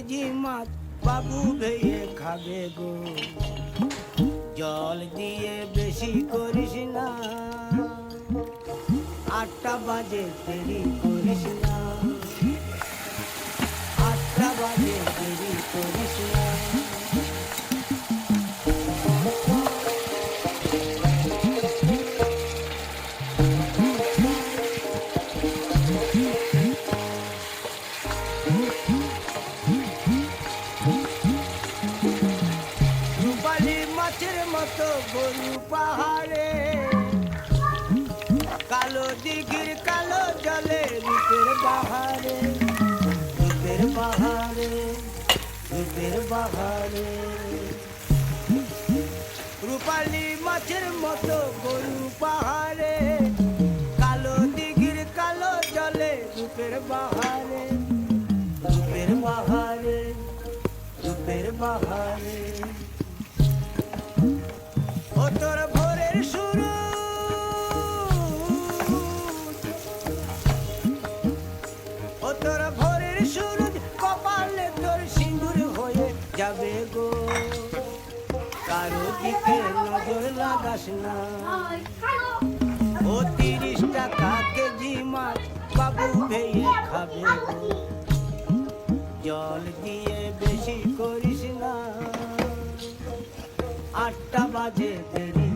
KG মাছ বাবু ভেয়ে খাবে গো। জল দিয়ে বেশি করিস না, 8টা বাজে দেরি করিস না, 8টা বাজে দেরি করিস না। রূপালী মাছের মতো গরু পাহাড়ে, কালো দিঘির কালো জলে রূপের বাহারে, রূপের বাহারে, রূপের বাহারে। রূপালী মাছের মতো গরু পাহাড়ে, কালো দিঘির কালো জলে রূপের বাহারে, রূপের বাহারে, রূপের বাহারে। ও তোর ভোরের শুরু, ও তোর ভোরের শুরু, কপালে তোর সিঁদুর হয়ে যাবে গো। কারো দিকে নজর লাগাস না, ও 30 টাকা কেজি মাছ বাবু ভেয়ে খাবে গো। জল দিয়ে বেশি করিস না, 8টা বাজে দেরি